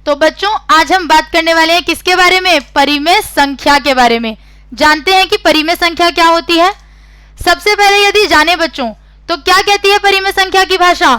तो बच्चों आज हम बात करने वाले हैं किसके बारे में? परिमेय संख्या के बारे में। जानते हैं कि परिमेय संख्या क्या होती है? सबसे पहले यदि जाने बच्चों तो क्या कहती है परिमेय संख्या की भाषा?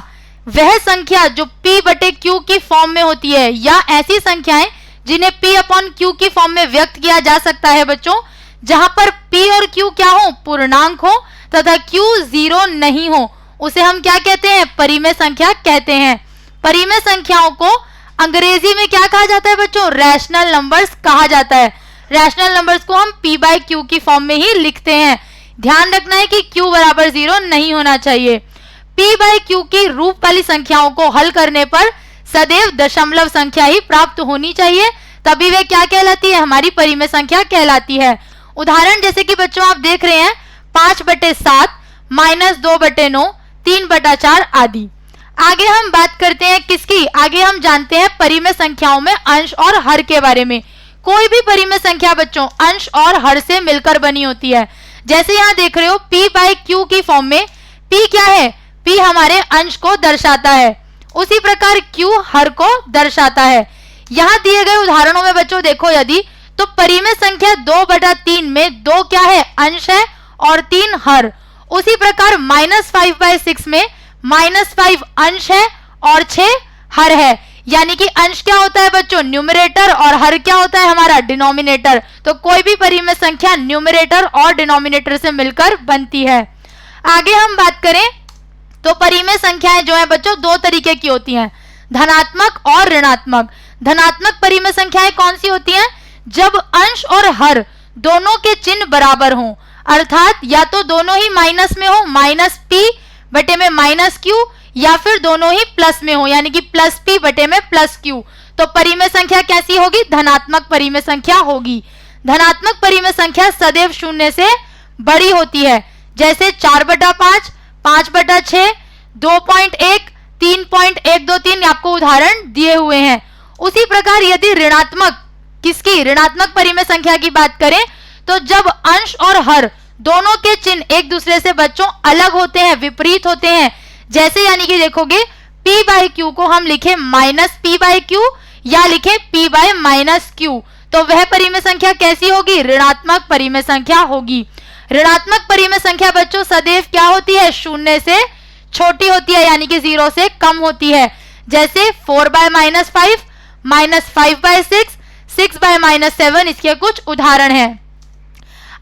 वह संख्या जो p बटे q की फॉर्म में होती है या ऐसी संख्याएं जिन्हें p अपॉन q की फॉर्म में व्यक्त किया जा सकता है बच्चों, जहां पर p और q क्या हो? पूर्णांक हो तथा q 0 नहीं हो, उसे हम क्या कहते हैं? परिमेय संख्या कहते हैं। परिमेय संख्याओं को अंग्रेजी में क्या कहा जाता है बच्चों? रैशनल नंबर्स कहा जाता है। रैशनल नंबर्स को हम p बाई q की फॉर्म में ही लिखते हैं। ध्यान रखना है कि q बराबर 0 नहीं होना चाहिए। p बाई q की रूप वाली संख्याओं को हल करने पर सदैव दशमलव संख्या ही प्राप्त होनी चाहिए, तभी वे क्या कहलाती है? हमारी परिमेय संख्या कहलाती है। उदाहरण जैसे कि बच्चों आप देख रहे हैं 5/7, -2/9, 3/4 आदि। आगे हम बात करते हैं किसकी? आगे हम जानते हैं परिमेय संख्याओं में अंश और हर के बारे में। कोई भी परिमेय संख्या बच्चों अंश और हर से मिलकर बनी होती है। जैसे यहाँ देख रहे हो p बाई q की फॉर्म में p क्या है? p हमारे अंश को दर्शाता है, उसी प्रकार q हर को दर्शाता है। यहाँ दिए गए उदाहरणों में बच्चों देखो यदि तो परिमेय संख्या 2/3 में 2 क्या है? अंश है और 3 हर। उसी प्रकार -5/6 में -5 अंश है और 6 हर है। यानी कि अंश क्या होता है बच्चों? न्यूमरेटर, और हर क्या होता है? हमारा डिनोमिनेटर। तो कोई भी परिमेय संख्या न्यूमरेटर और डिनोमिनेटर से मिलकर बनती है। आगे हम बात करें तो परिमेय संख्याएं जो है बच्चों दो तरीके की होती हैं, धनात्मक और ऋणात्मक। धनात्मक परिमेय संख्याएं कौन सी होती हैं? जब अंश और हर दोनों के चिन्ह बराबर हों, अर्थात या तो दोनों ही माइनस में हो, -p बटे में -q, या फिर दोनों ही प्लस में हो, यानी कि +p बटे में +q। तो परिमेय संख्या कैसी होगी? धनात्मक परिमेय संख्या होगी। धनात्मक परिमेय संख्या सदैव शून्य से बड़ी होती है, जैसे 4/5, 5/6, 2.1, 3.123 आपको उदाहरण दिए हुए हैं। उसी प्रकार यदि ऋणात्मक किसकी? ऋणात्मक परिमेय संख्या की बात करें तो जब अंश और हर दोनों के चिन्ह एक दूसरे से बच्चों अलग होते हैं, विपरीत होते हैं, जैसे यानी कि देखोगे p बाई q को हम लिखे -p बाई q या लिखे p बाई -q, तो वह परिमेय संख्या कैसी होगी? ऋणात्मक परिमेय संख्या होगी। ऋणात्मक परिमेय संख्या बच्चों सदैव क्या होती है? शून्य से छोटी होती है, यानी कि 0 से कम होती है। जैसे 4/-5, -5/6, 6/-7 इसके कुछ उदाहरण हैं।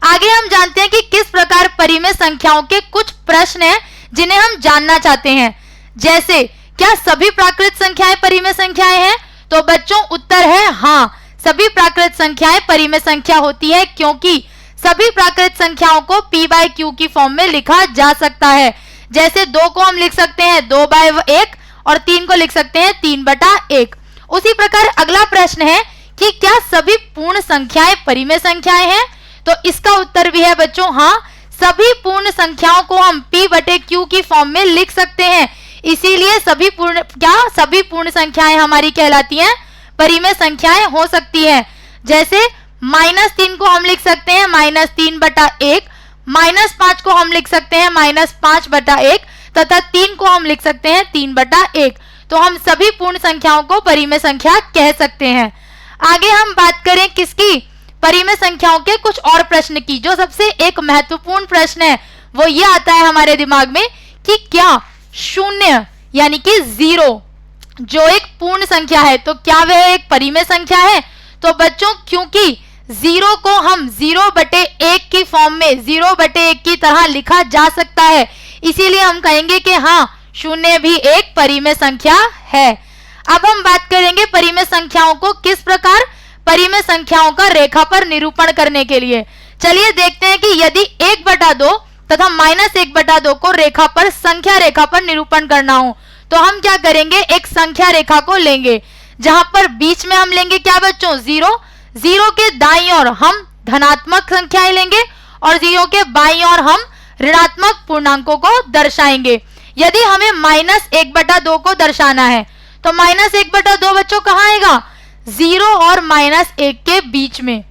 आगे हम जानते हैं कि किस प्रकार परिमेय संख्याओं के कुछ प्रश्न हैं जिन्हें हम जानना चाहते हैं। जैसे क्या सभी प्राकृत संख्याएं परिमेय संख्याएं हैं? तो बच्चों उत्तर है हाँ, सभी प्राकृत संख्याएं परिमेय संख्या होती है, क्योंकि सभी प्राकृत संख्याओं को p बाई q की फॉर्म में लिखा जा सकता है। जैसे 2 को हम लिख सकते हैं 2/1 और 3 को लिख सकते हैं 3/1। उसी प्रकार अगला प्रश्न है कि क्या सभी पूर्ण संख्याएं परिमेय संख्याएं हैं? तो इसका उत्तर भी है बच्चों हाँ, सभी पूर्ण संख्याओं को हम p बटे q की फॉर्म में लिख सकते हैं। इसीलिए सभी पूर्ण संख्याएं हमारी कहलाती हैं परिमेय संख्याएं हो सकती हैं। जैसे -3 को हम लिख सकते हैं -3/1, -5 को हम लिख सकते हैं -5/1 तथा 3 को हम लिख सकते हैं 3/1। तो हम सभी पूर्ण संख्याओं को परिमेय संख्या कह सकते हैं। आगे हम बात करें किसकी? परिमेय संख्याओं के कुछ और प्रश्न की। जो सबसे एक महत्वपूर्ण प्रश्न है वो ये आता है हमारे दिमाग में कि क्या शून्य यानी कि 0 जो एक पूर्ण संख्या है तो क्या वह एक परिमेय संख्या है? तो बच्चों क्योंकि 0 को हम 0/1 की फॉर्म में 0/1 की तरह लिखा जा सकता है, इसीलिए हम कहेंगे कि हाँ, शून्य भी एक परिमेय संख्या है। अब हम बात करेंगे परिमेय संख्याओं को किस प्रकार परिमेय संख्याओं का रेखा पर निरूपण करने के लिए। चलिए देखते हैं कि यदि 1/2 तथा -1/2 को रेखा पर संख्या रेखा पर निरूपण करना हो तो हम क्या करेंगे? एक संख्या रेखा को लेंगे, जहां पर बीच में हम लेंगे क्या बच्चों? 0 के दाईं ओर हम धनात्मक संख्याएं लेंगे और 0 के बाईं ओर हम ऋणात्मक पूर्णांकों को दर्शाएंगे। यदि हमें -1/2 को दर्शाना है तो -1/2 बच्चों कहाँ आएगा? 0 और -1 के बीच में।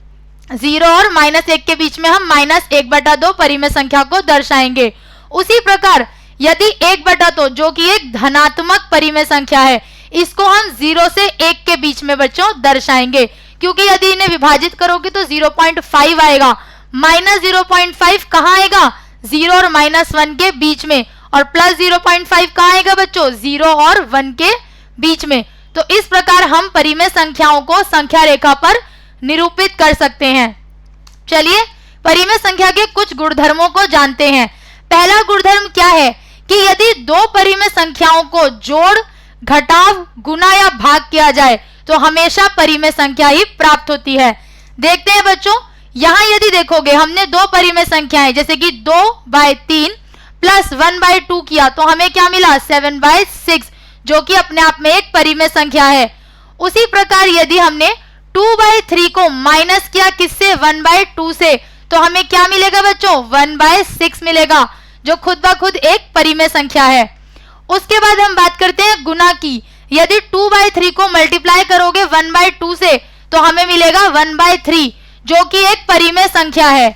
0 और -1 के बीच में हम -1/2 परिमेय संख्या को दर्शाएंगे। उसी प्रकार यदि 1/2 जो कि एक धनात्मक परिमेय संख्या है, इसको हम 0 से 1 के बीच में बच्चों दर्शाएंगे, क्योंकि यदि इन्हें विभाजित करोगे तो 0.5 आएगा। माइनस 0.5 कहाँ आएगा? 0 और -1 के बीच में, और प्लस 0.5 कहाँ आएगा बच्चों? 0 और 1 के बीच में। तो इस प्रकार हम परिमेय संख्याओं को संख्या रेखा पर निरूपित कर सकते हैं। चलिए परिमेय संख्या के कुछ गुणधर्मों को जानते हैं। पहला गुणधर्म क्या है कि यदि दो परिमेय संख्याओं को जोड़, घटाव, गुना या भाग किया जाए तो हमेशा परिमेय संख्या ही प्राप्त होती है। देखते हैं बच्चों, यहां यदि देखोगे हमने दो परिमेय संख्याएं जैसे कि 2/3 प्लस 1/2 किया तो हमें क्या मिला? 7/6, जो कि अपने आप में एक परिमेय संख्या है। उसी प्रकार यदि हमने 2/3 को माइनस किया किससे? 1/2 से, तो हमें क्या मिलेगा बच्चों? 1/6 मिलेगा, जो खुद ब खुद एक परिमेय संख्या है। उसके बाद हम बात करते हैं गुना की। यदि 2/3 को मल्टीप्लाई करोगे 1/2 से तो हमें मिलेगा 1/3, जो कि एक परिमेय संख्या है।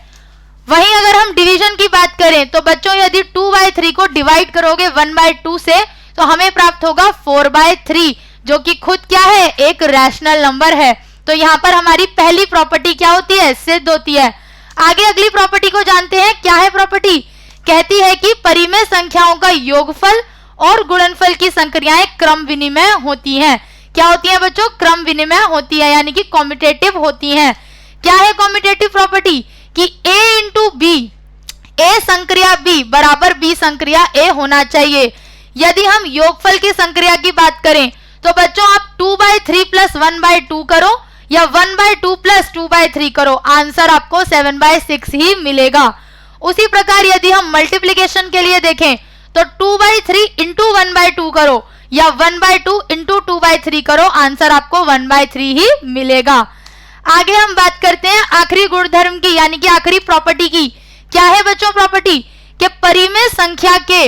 वहीं अगर हम डिवीजन की बात करें तो बच्चों यदि 2/3 को डिवाइड करोगे 1/2 से तो हमें प्राप्त होगा 4/3, जो कि खुद क्या है? एक रैशनल नंबर है। तो यहाँ पर हमारी पहली प्रॉपर्टी क्या होती है? सिद्ध होती है। आगे अगली प्रॉपर्टी को जानते हैं। क्या है प्रॉपर्टी? कहती है कि परिमेय संख्याओं का योगफल और गुणनफल की संक्रियाएं क्रम विनिमय होती हैं। क्या होती हैं बच्चों? क्रम विनिमय होती है, यानी कि कॉम्यूटेटिव होती हैं। क्या है कॉम्यूटेटिव प्रॉपर्टी? कि a इंटू बी, a संक्रिया b बराबर b संक्रिया a होना चाहिए। यदि हम योगफल की संक्रिया की बात करें तो बच्चों आप 2/3 प्लस 1/2 करो या 1/2 प्लस 2/3 करो, आंसर आपको 7/6 ही मिलेगा। उसी प्रकार यदि हम मल्टीप्लीकेशन के लिए देखें तो 2/3 इंटू 1/2 करो या 1/2 इंटू 2/3 करो, आंसर आपको 1/3 ही मिलेगा। आगे हम बात करते हैं आखिरी गुणधर्म की, यानी कि आखिरी प्रॉपर्टी की। क्या है बच्चों प्रॉपर्टी? कि परिमेय संख्या के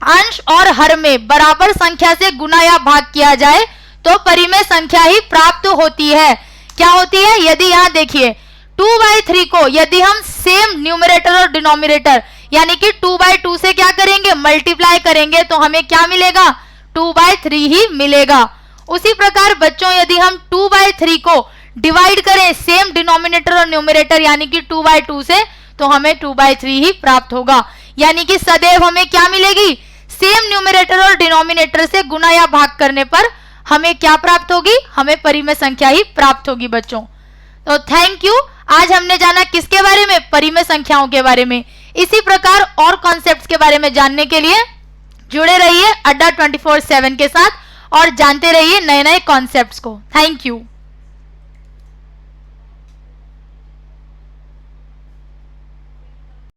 अंश और हर में बराबर संख्या से गुना या भाग किया जाए तो परिमेय संख्या ही प्राप्त होती है। क्या होती है? यदि यहाँ देखिए 2/3 को यदि हम सेम न्यूमरेटर और डिनोमिनेटर यानी कि 2/2 से क्या करेंगे? मल्टीप्लाई करेंगे तो हमें क्या मिलेगा? 2/3 ही मिलेगा। उसी प्रकार बच्चों यदि हम 2/3 को डिवाइड करें सेम डिनोमिनेटर और न्यूमरेटर यानी कि 2/2 से तो हमें 2/3 ही प्राप्त होगा। यानी कि सदैव हमें क्या मिलेगी? सेम न्यूमरेटर और डिनोमिनेटर से गुना या भाग करने पर हमें क्या प्राप्त होगी? हमें परिमेय संख्या ही प्राप्त होगी बच्चों। तो थैंक यू। आज हमने जाना किसके बारे में? परिमेय संख्याओं के बारे में। इसी प्रकार और कॉन्सेप्ट्स के बारे में जानने के लिए जुड़े रहिए अड्डा 24/7 के साथ और जानते रहिए नए नए कॉन्सेप्ट्स को। Thank you.